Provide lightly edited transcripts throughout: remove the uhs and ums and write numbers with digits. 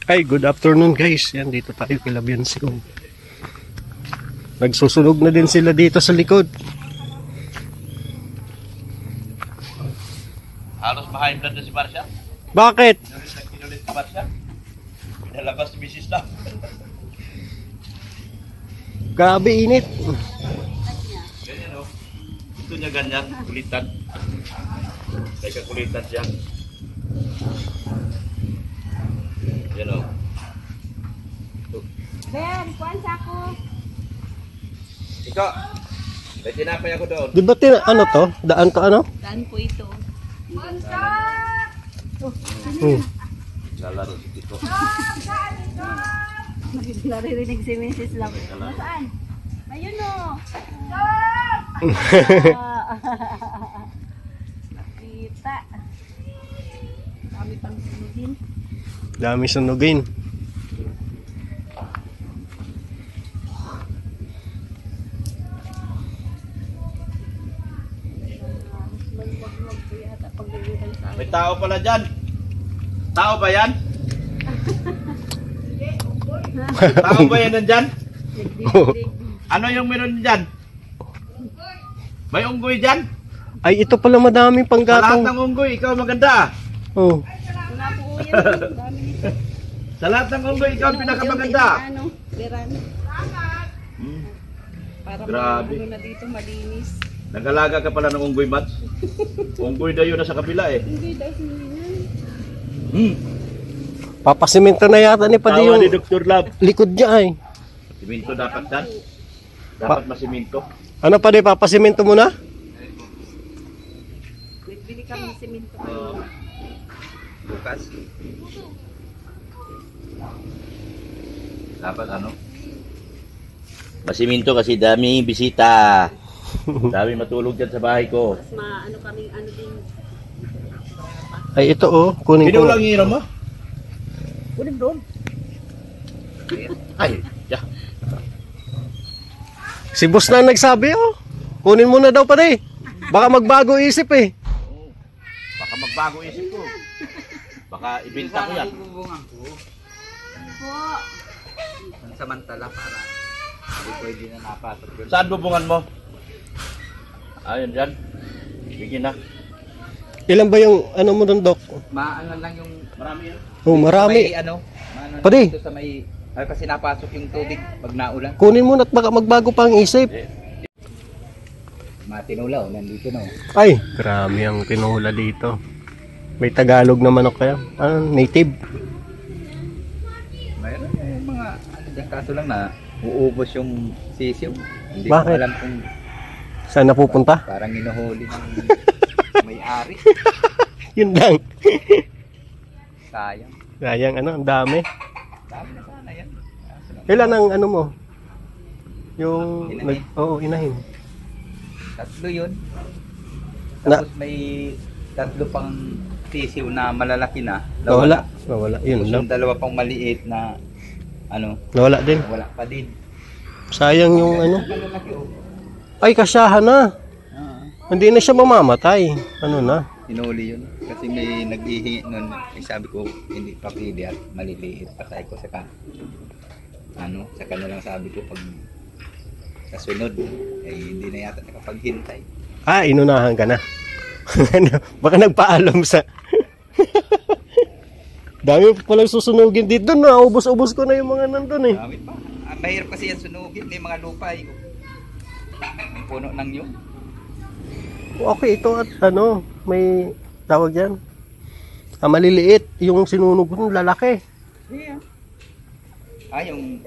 Hi, good afternoon guys. Yan, dito tayo kay Labiansi. Nagsusunog na din sila dito sa likod. Halos ma-high blood na si Marsha. Bakit? Kinulit si Marsha. Nalabas si Mrs. lang. Grabe init. Ganyan o. Ito niya ganyan, kulitan. Teka, kulitan siya. Yan o. Ben, kuhan sa ako. Ikaw, may tinapay ako doon. Di ba ano to? Daan to ano? Daan po ito. Lalaro si Tito. Naririnig si Mrs. Love. Saan? Ayun o. Nakita. Dami pang sunugin. Dami sunugin. May tao pala dyan. Tao ba yan? Tao ba yan nandyan? Ano yung meron dyan? May unggoy dyan? Ay, ito pala madaming Sa lahat panggatong. ng unggoy, ikaw maganda. Oh. Wala po yan. Dami nito. Sa lahat ng unggoy, ikaw ang pinakamaganda. Ano? Beran. Para Grabe. ano na dito, malinis. Nag-alaga ka pala ng unggoy, Mats. Unggoy na yun nasa kabila eh. Hindi daw sinihan. Papasimento na yata ni Padi Tawa yung ni Dr. Love. likod niya ay. Siminto dapat dan. Dapat masiminto. Ano Padi, papasimento mo na? Bili kami semento. Bukas. Dapat ano? Masiminto kasi dami bisita. Dami matulog dyan sa bahay ko. Mas maano kami, ano din. Ay, ito oh. Kunin ko. Pinulang hiro mo? Kunin doon. Ay, yeah. Si boss na nagsabi oh. Kunin mo na daw Padi. Baka magbago isip eh. Baka magbago isip ko. Baka ibenta ko yan. Po. Samantala para hindi pwede na napasok yun. Saan bubungan mo? Ayun dyan. Bigyan na. Ilan ba yung ano mo doon, Dok? Maano lang yung Marami yan. Oh, marami. may ano, maano lang Pwede. dito sa may kasi napasok yung tubig pag naulan. Kunin mo na at baka magbago pa ang isip. Matinulaw nandito no. Ay, grabe ang tinuhula dito. May Tagalog na manok kaya? Ano, native? Mayroon mga ano dyan, kaso lang na uubos yung sisiw. Hindi Bakit? ko alam kung Saan napupunta? parang inuhuli ng may-ari. Yun lang. Sayang. Sayang ano, ang dami. Dami na sana yan. Kaso lang, Ilan ang ano mo? Yung Inahin. oo, inahin. tatlo yun. Na- Tapos may tatlo pang sisiw na malalaki na. Nawala. Nawala. Yun Tapos lang. yung dalawa pang maliit na ano, Nawala din. wala pa din. Sayang yung ano. Malalaki oh. Ay, kasyahan na. Hindi na siya mamamatay. Ano na? Inuli yun. Kasi may naghihingi nun. Eh, sabi ko, hindi pa pwede at maliliit. Patay ko sa ano, sa kanilang sabi ko pag kasunod, eh hindi na yata nakapaghintay. Ah, inunahan ka na. Ano, baka nagpaalam sa... Dami pa palang susunugin dito na. Ubus-ubus ko na yung mga nandun eh. Dami pa. Mahirap kasi yan sunugin. May mga lupa eh. May puno ng yun. Okay, ito at ano, may tawag yan. Maliliit. Yung sinunog ko, lalaki. Yeah. Yung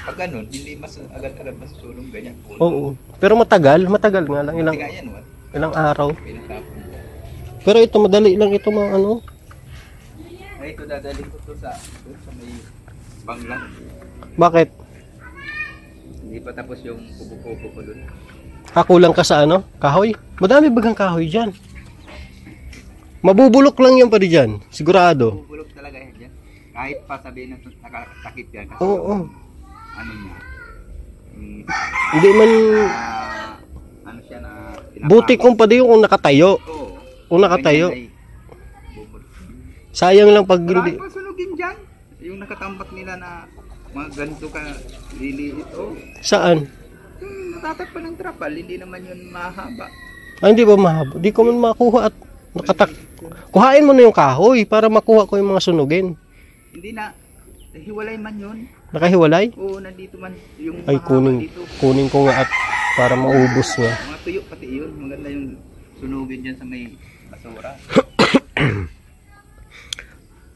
pag ganun, hindi mas agad-agad masusulong ganyan puno. Oo. Pero matagal nga lang. Hindi nga yan, what? Ilang araw. Pinatapon. Pero ito, madali lang ito mga ano. Ay, ito dadalhin ko to sa may bangla. Bakit? Hindi pa tapos yung kubo-kubo ko dun. Kakulang ka sa ano? Kahoy? Madami bagang kahoy dyan. Mabubulok lang yan pa di dyan. Sigurado. Bubulog talaga yan dyan. Kahit pa sabihin na nakatakip yan. Kasi Oo. ano niya. Hindi man... ano siya na... Buti kung pa di kung nakatayo. Oo. Kung nakatayo. Ganyan ay bubulog. Sayang lang pag Marami hindi. pa sunugin dyan. Yung nakatambak nila na mga ganito ka liliit, oh. Saan? Yung natatakpan ng trapal, hindi naman yun mahaba. Ah, hindi ba mahaba? Di ko man makuha at nakatak. Kuhain mo na yung kahoy para makuha ko yung mga sunugin. Hindi na, hiwalay man yun. Nakahiwalay? Oo, nandito man yung Ay, mahaba dito. kunin ko nga at para maubos nga. Mga tuyo pati yun, maganda yung sunugin dyan sa may basura.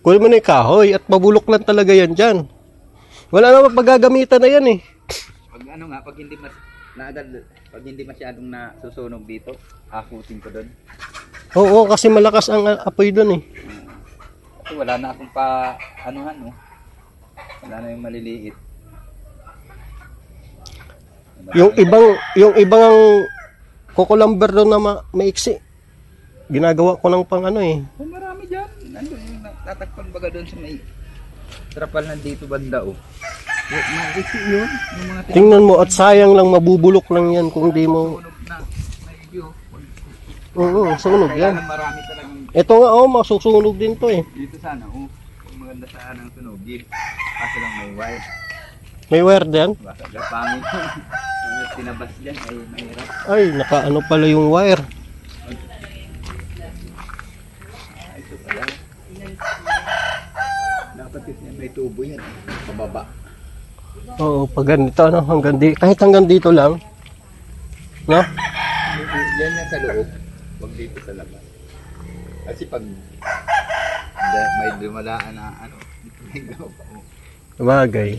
Kunin mo na yung kahoy at mabulok lang talaga yan dyan. Wala naman paggagamitan na yan eh. Pag ano nga, pag hindi pag hindi masyadong nasusunog dito, hakutin ko doon. Oo, kasi malakas ang apoy doon eh. Kasi wala na akong pa anuhan, no. Wala na yung maliliit. Yung ibang kukulamber doon na maiksi. Ginagawa ko ng pang ano eh. Oh, marami dyan. Nandun yung tatakpan baga doon sa may trapal na dito banda, oh. Maiksi yun. Yung mga Tingnan mo at sayang lang mabubulok lang yan kung di mo. sunog na medyo. Oo, sunog Kaya yan. lang marami talagang Ito nga oh, masusunog din to eh. dito sana, oh. Kung maganda sana ang sunogin. Kaso lang may wire. May wire din. Baka gapangin. Kung tinabas dyan ay mahirap. Ay, nakaano pala yung wire. Ito pala. Dapat yun may tubo yan. Pababa. Oo, pag ganito ano, kahit hanggang dito lang. No? Yan yan sa loob. Huwag dito sa labas. Kasi pag may dumalaan na ano, dito may gawa pa. Bagay.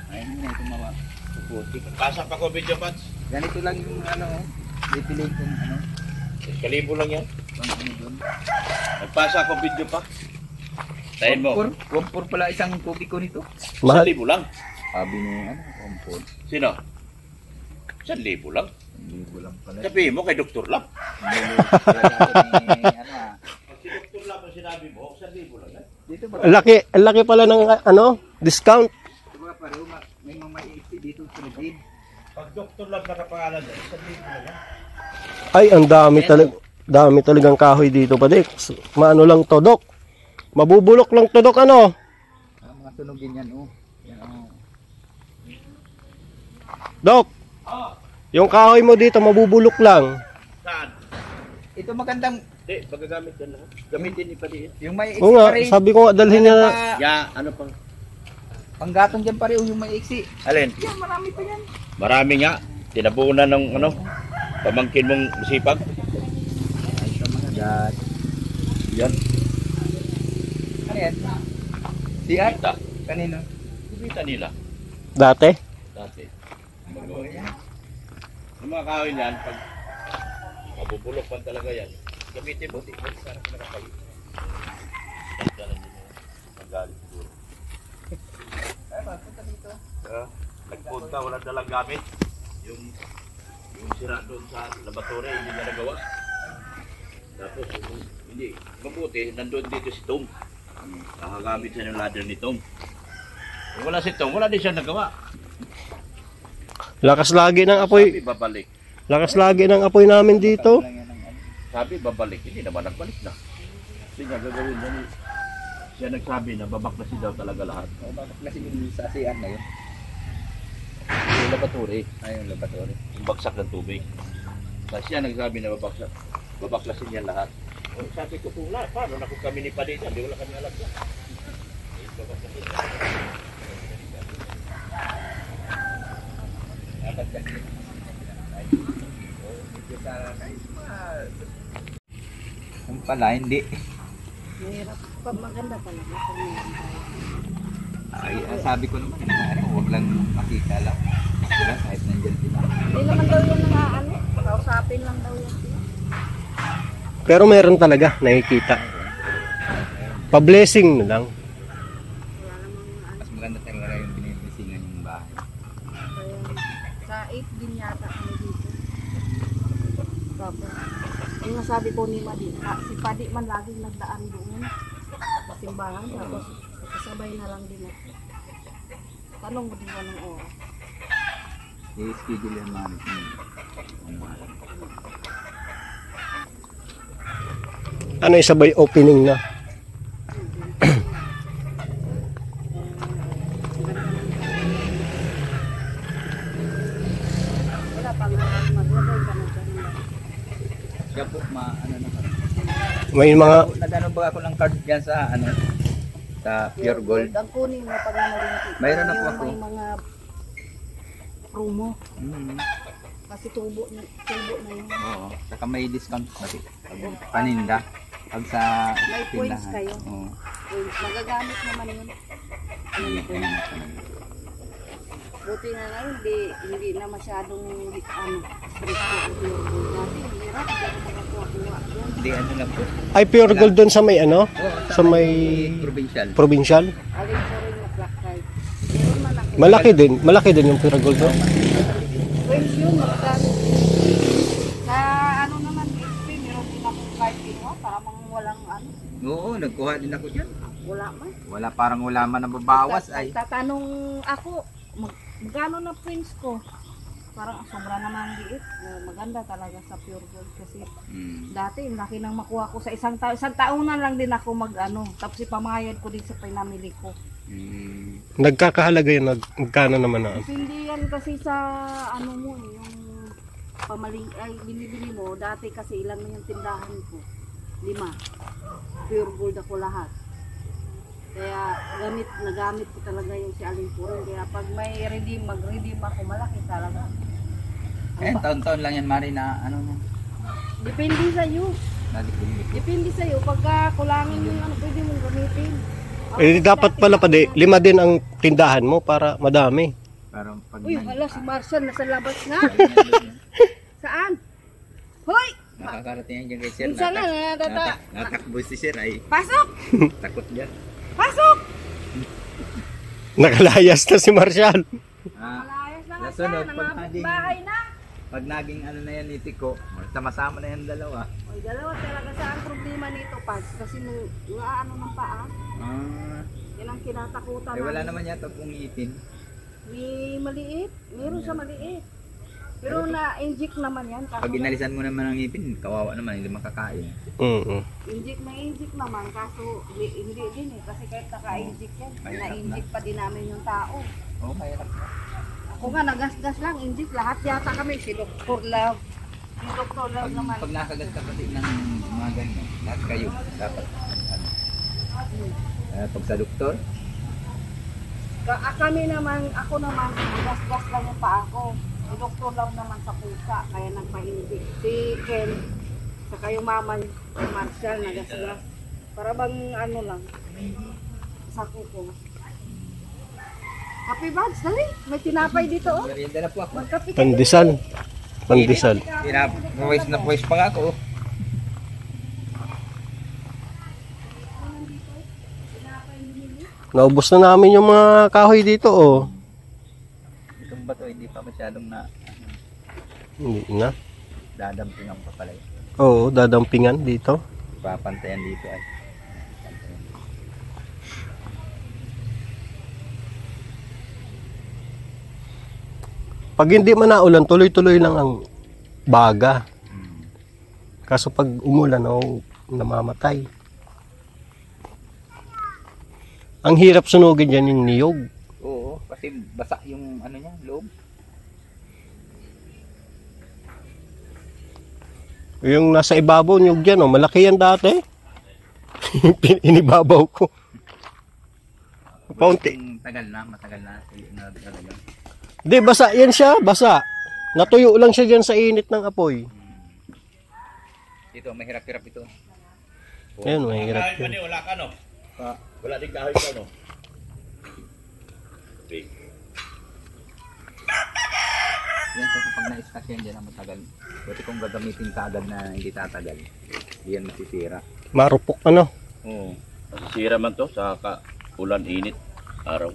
Ayun na ito mga puputi. Pasok ako video Pats. Ganito lang yung ano, pipiliin kong ano, Kalibo lang yan. pang ano doon. Nagpasa ako video pa. Tayin mo. Kompor pala isang kubiko nito. Mahal. 1,000 lang. Sabi ni ano, kompor. Sino? 1,000 lang. Libo lang pala. Sabihin mo kay doktor lang. Ano ah. Si doktor lang ang sinabi mo, 1,000 lang yan. Dito ba? Ang laki pala ng ano, discount. Ito ba pareho may mga maiiksi dito sa lubid. Pag doktor lang nakapangalan dyan, 1,000 lang yan. Ay, ang dami talagang kahoy dito pa dik. Maano lang to, Dok. Mabubulok lang to, Dok, ano? Mga sunugin yan, oh. Yan, oh. Dok, yung kahoy mo dito mabubulok lang. Saan? Ito magandang, Hindi, magagamit yan lahat. Gamitin ni Padiin. yung may iksi Oo nga, pa rin. sabi ko nga dalhin niya. Ya, ano pang? Panggatong dyan pareho yung may iksi. Alin? Yan, marami pa yan. Marami nga. Tinabunan ng ano, pamangkin mong masipag. Ay, ito mga dad. Yan. Ano yan? CR? Kita. Kanino? Kita nila. Dati? Dati. Yung mga kahoy niyan, pag mabubulok pa talaga yan, gamitin mo, di sana ka nakapalit. Dalan din yung magalit siguro. Nagpunta, wala dalang gamit. Yung sira doon sa laboratory, hindi na nagawa. Tapos, hindi. Mabuti, nandun dito si Tom. Nakagamit siya ng ladder ni Tom. Kung wala si Tom, wala din siya nagawa. Lakas lagi ng apoy. Sabi, babalik. Lakas lagi ng apoy namin dito. Sabi, babalik. Hindi naman nagbalik na. Hindi niya gagawin na ni. Siya nagsabi na babaklasin daw talaga lahat. Kasi yung sa CR na yun. Yung laboratory, Ay, yung laboratory. yung bagsak ng tubig. Kasi siya nagsabi na babaklasin niya lahat. O, sabi ko kung lahat, paano na kung kami ni Padita, hindi wala kami alam na. Babaklasin niya. Dapat kasi. Yung pala, hindi. Mahirap. Pag maganda talaga. Ay, sabi ko naman, ano, huwag lang makita lang. Diba, kahit nandyan sila. Hindi naman daw yung ano. Kausapin lang daw yan sila. Pero meron talaga, nakikita. Pa-blessing na lang. Wala namang ano. Mas maganda talaga yung binibisingan yung bahay. Kaya, sa 8 din yata kami dito. Tapos, yung nasabi ko ni Madi, si Padi man laging nagdaan doon sa simbahan. Tapos, kasabay na lang din ako. Tanong mo din ko ng oras. I-schedule yan mga Ano isabay opening na? Wala pang maglagay ka na dyan. Siya po, ano na. May mga Nagano ba ako ng card dyan sa ano? Sa Pure Gold. Ang kunin mo pag namalingki. Mayroon na po Yung ako. May mga promo. Mm. Kasi tubo na yun. Oo. Saka may discount pati. Pag paninda. Pag sa May points tindahan. kayo. Oo. Magagamit naman yun. Buti na nga hindi na masyadong strict po. Dati hirap, hindi ako makakuha-kuha yan. Hindi, ano lang po. ay pure gold doon sa may ano? Oo, Sa may provincial. provincial. Alin po rin yung black card. Meron man ako. Malaki din yung pure gold doon. Friends yun, magagamit. Sa ano naman, XP, meron din akong card kinuha para mang walang ano, Oo, nagkuha din ako dyan. wala man. Wala, parang wala man nababawas ay. Tatanong ako, magkano na prints ko? Parang sobra naman liit. Maganda talaga sa pure gold kasi dati laki nang makuha ko sa isang taon. Isang taonan lang din ako mag-ano. Tapos ipamayad ko din sa pinamili ko. Nagkakahalaga yun, magkano naman na? Hindi yan kasi sa ano mo yung pamaling ay binibili mo. Dati kasi ilan na yung tindahan ko. 5. Pure gold ako lahat. Kaya nagamit ko talaga yung si Aling Purin. Kaya pag may mag-redeem ako, malaki talaga. Eh, taon-taon lang yan, Mari, na ano na. Depende sa iyo. Nalipin-lipin. Depende sa iyo. Pagka kulangin yung ano, pwede mong gamitin. Eh dapat pala pa 5 din ang tindahan mo para madami. Parang pag Uy, hala si Marshall nasa labas nga. Saan? Hoy! nakakarating yan dyan kay Sir. Minsan nga, Natakbo si Sir ay pasok! takot dyan. Pasok! Nakalayas na si Marshall. Malayas na nga siya. Nasunod, pag Nangabot naging, bahay na. pag naging ano na yan ni Tiko, sama-sama na yan dalawa. Oy, dalawa talaga sa ang problema nito, Pads. Kasi nung ano ng paa, yan ang kinatakutan Eh wala namin. naman yata pong ngipin. May maliit. Meron sa maliit. Pero na-inject naman yan. Kaso Pag inalisan mo naman ang ngipin, kawawa naman, hindi makakain. inject naman. Kaso hindi din eh. Kasi kahit naka-inject yan. Mahirap Na-inject pa din namin yung tao. Oo, mahirap na. Ako nga, nagasgas lang. Inject. Lahat yata kami. Si Dr. Love. Si Dr. Love naman. Pag nakagat ka pati ng mga ganyan, lahat kayo dapat ano, pag sa doktor, Kami naman, ako naman, nagasgas lang yung paa ko. Si Dr. Love naman sa pusa. Kaya nagpa-inject. Si Ken, saka yung mama ni Marshall, nagasgas. Para bang ano lang, sa kuko. Happy Buds, dali. May tinapay dito, oh. merienda na po ako. Magkape ka. Pandesal. Pandesal. Pawis na pawis pa nga ako. Naubos na namin yung mga kahoy dito, oh. Itong bato, hindi pa masyadong na Hindi na. dadampingan pa pala yun. Oo, dadampingan dito. Papantayan dito ay. Pag hindi man naulan, tuloy-tuloy lang ang baga. Kaso pag umulan, namamatay. Ang hirap sunugin dyan yung niyog. Oo, kasi basa yung ano niya, loob. Yung nasa ibabaw niyog dyan, malaki yan dati. Inibabaw ko. Paunti. Matagal na talaga. Di, basa yan siya, basa. Natuyo lang siya dyan sa init ng apoy. Ito, mahirap-hirap ito. Ayun, mahirap Kahoy yun. pa ni, wala ka no? Pa, Wala din kahoy ka no? Okay. yan kasi pag na-stash yan dyan ang matagal. Buti kung gagamitin ka agad na hindi tatagal, hindi yan masisira. Marupok ano. Oo. Masisira man to sa ulan, init, araw.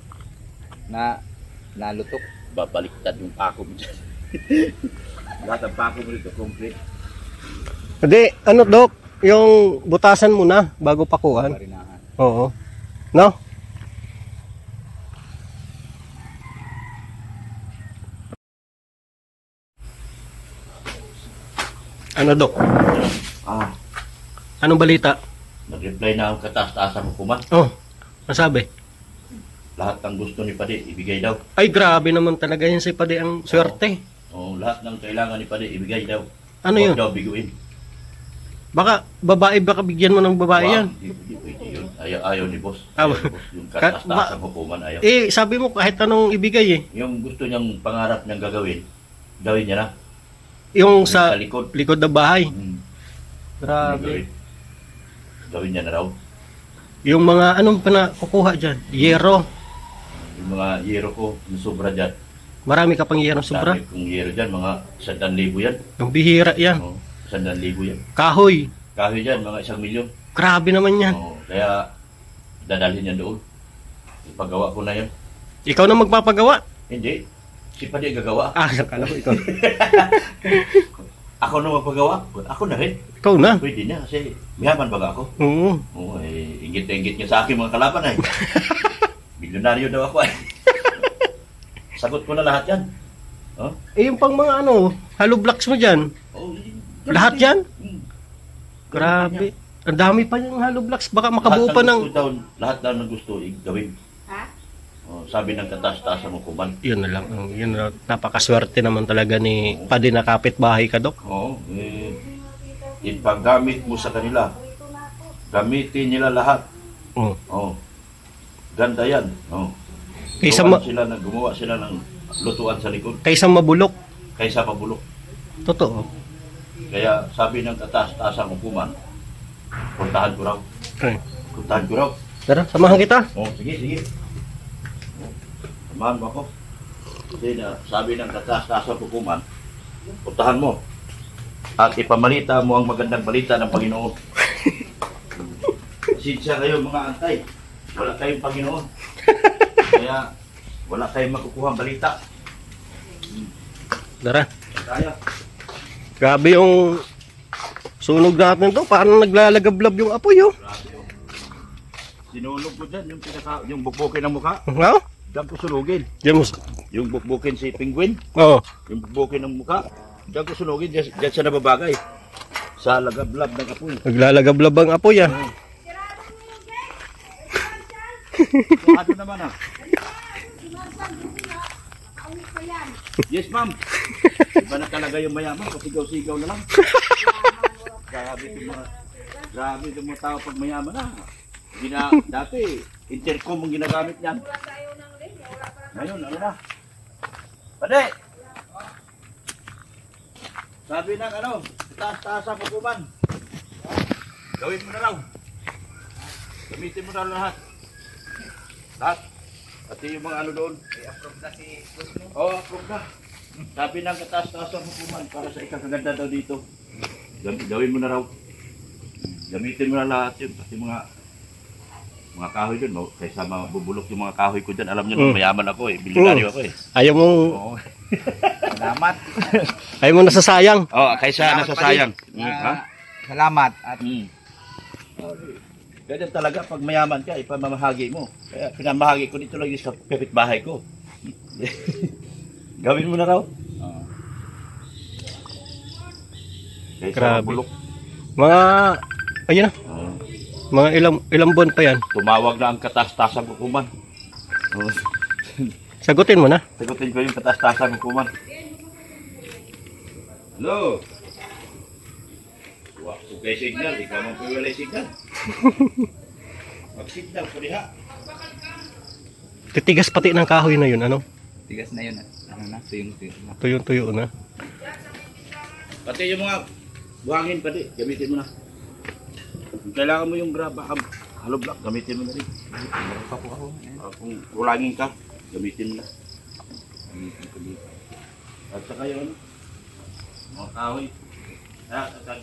Na nalutok. Babaliktad yung pako mo dyan. Lahat ang pako mo dito, complete. Hindi, ano Dok, yung butasan mo na bago pakuhan. Marinahan. Oo. No? Ano, Dok? Ah, Anong balita? nag-reply na ang kataas-taasang hukuman. Oh, nasabi? Lahat ng gusto ni Padi, ibigay daw. Ay, grabe naman talaga yun si Padi ang swerte. Lahat ng kailangan ni Padi, ibigay daw. Ano Huwag yun? daw biguin. Baka babae, baka bigyan mo ng babae yan. Hindi pwede yun. Ayaw ni boss. Ah, Ayaw ni boss. Yung kataas-taasang hukuman, ayaw. Eh, sabi mo kahit anong ibigay eh. Yung gusto niyang pangarap niyang gagawin, gawin niya na. Yung sa likod. likod ng bahay. Grabe. Gawin niya na raw. Yung mga anong kukuha dyan? Yero. Yung mga yero ko, yung sobra dyan. Marami ka pang yero sobra. Dami kong yero dyan, mga 100,000 yan. Yung bihira yan. 100,000 yan. Kahoy. Kahoy dyan, mga 1,000,000. Grabe naman yan. Kaya dadalhin yan doon. Ipagawa ko na yan. Ikaw na magpapagawa. Hindi. Si Padi gagawa. Akala ko ikaw. Ako na magpagawa. Ako na rin. Ikaw na. Pwede na kasi mayaman baga ako. Oo. Oo, ingit na ingit niya sa akin mga kalaban ay. Milyonaryo daw ako ay. Sagot ko na lahat yan. Eh, yung pang mga hollow blocks mo dyan. Lahat yan? Grabe. Ang dami pa yung hollow blocks. Baka makabuo pa ng... Lahat daw ng gusto gawin. Ha? Sabi ng kataas-taas ng hukuman. Yun na lang. Yun na, napakaswerte naman talaga ni Padi na kapitbahay ka, Dok. Oo. Ipaggamit mo sa kanila. Gamitin nila lahat. Oo. Ganda yan. Kaysa Gumawa sila ng lutuan sa likod. Kaysa mabulok. Kaysa mabulok. Totoo. Kaya sabi ng kataas-taas ang hukuman, puntahan ko raw. Okay. Puntahan ko raw. Tara, samahan kita. Sige. Samahan mo ako. Kasi sabi ng kataas-taas ang hukuman, puntahan mo. At ipamalita mo ang magandang balita ng Panginoon. Sinsya kayo mga antay. Wala kayong Panginoon. Kaya wala kayong makukuha balita. Tara. Kaya. Grabe yung sunog natin to. Parang naglalagablab yung apoy, oh. Sinunog ko dyan yung bukbukin ng mukha. Oo? Diyan ko sunugin. James. Yung bukbukin si Penguin. Oo. Yung bukbukin ng mukha. Diyan ko sunugin. Diyan siya nababagay. Sa lagablab ng apoy. Naglalagablab ang apoy, ah. So, ano naman ah? Yes, ma'am. Iba na talaga yung mayaman. Pasigaw-sigaw na lang. Grabe itong mga tao pag mayaman na. Dati, intercom ang ginagamit niyan. Ngayon, ano na? Pade! Sabi ng taas-taas ang hukuman. Gawin mo na raw. Gamitin mo na lahat. Lahat. Pati yung mga doon. I-approve na si Gusmo. Approve na. Sabi ng kataas-taas ang hukuman para sa ikakaganda daw dito. Gawin mo na raw. Gamitin mo na lahat yun. Pati mga kahoy doon. Kaysa mabubulok yung mga kahoy ko dyan. Alam nyo, mayaman ako eh. Bilyonaryo ako eh. Ayaw mo... Salamat. Ayaw mo nasasayang. Kaysa nasasayang. Salamat. At Ganyan talaga pag mayaman ka, ipamamahagi mo. Kaya pinamahagi ko dito lang sa kapitbahay ko. Gawin mo na raw. Grabe. Bulok. Mga... Ayun na. Mga ilang buwan pa yan. Tumawag na ang kataas-tasang hukuman. Sagutin mo na. Sagutin ko yung kataas-tasang hukuman. Hello? Okay, signal. Ikaw mong piwalay signal. Mag-signal ko diha. Titigas pati ng kahoy na yun, ano? tigas na yun. Tuyong-tuyo na. Tuyong-tuyo na. Pati yung mga buhangin pati, gamitin mo na. Kung kailangan mo yung hollow block, gamitin mo na rin. Kung kulangin ka, gamitin mo na. At saka yun, mga kahoy.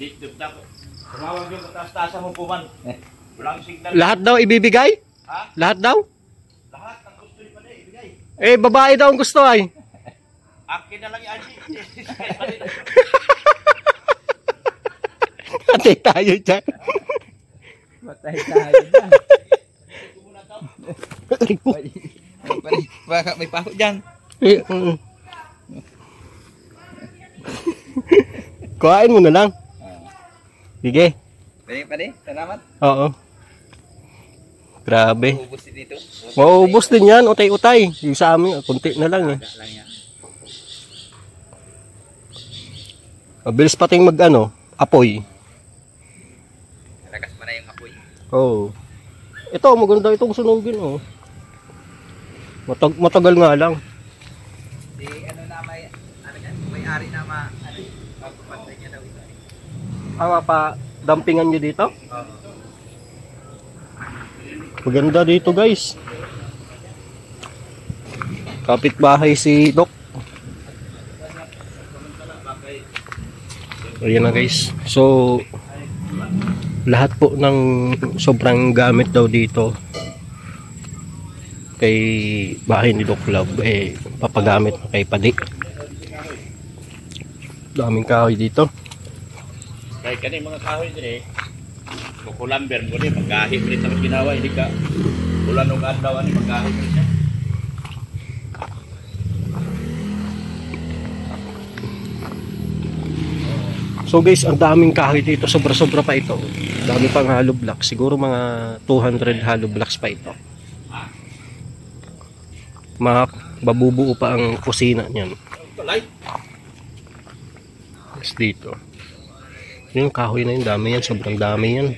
Dito na ako. Tumawag yung kataas-taas ang hukuman. Walang signal. Lahat daw ibibigay? Ha? Lahat daw? Lahat ang gusto yung pala ibigay. Eh, babae daw ang gusto ay. Akin na lang yung Angie. Ate tayo dyan. Patay tayo dyan. Baka may paho dyan. Kuhain mo na lang. Sige. Pwede, salamat. Oo. Grabe. Ubus din dito. Mauubos din yan, utay-utay. Yung sa amin, kunti na lang eh. Lang yan. Mabilis pating apoy. Lakas pa na yung apoy. Oo. Ito, maganda itong sunugin oh. Matagal nga lang. Di may-ari na magpapantay niya daw ito. Pa dampingan nyo dito? Oo. Maganda dito guys. Kapitbahay si Doc. Ayan na guys. So lahat po ng sobrang gamit daw dito kay bahay ni Doc Love papagamit na kay Padi. Daming kahoy dito. Kaya kaning mga kahoy din kukulamber mo din, magkahit rin sa ginawa, hindi ka ulan ng adlaw, magkahit rin siya. So guys, ang daming kahoy dito, sobra-sobra pa ito. Dami pang hollow blocks, siguro mga 200 hollow blocks pa ito. Mabubuo pa ang kusina niyan. Yes, dito. Yung kahoy na yun, dami yan, sobrang dami yan.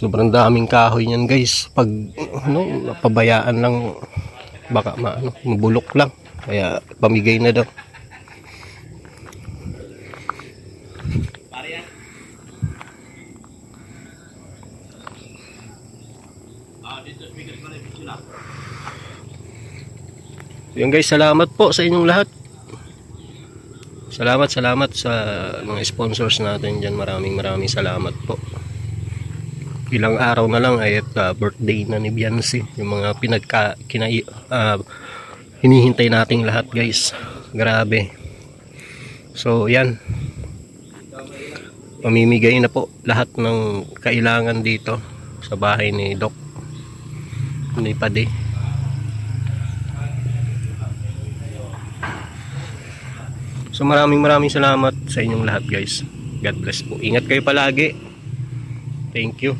Sobrang daming kahoy niyan guys. Pag pabayaan lang, baka mabulok lang. Kaya pamigay na daw. Yan guys, salamat po sa inyong lahat. Salamat sa mga sponsors natin dyan. Maraming salamat po. Ilang araw na lang ay birthday na ni Biancy. Yung mga hinihintay nating lahat guys. Grabe. So yan. Pamimigay na po lahat ng kailangan dito sa bahay ni Doc, ni Padi. So maraming salamat sa inyong lahat guys. God bless po. Ingat kayo palagi. Thank you.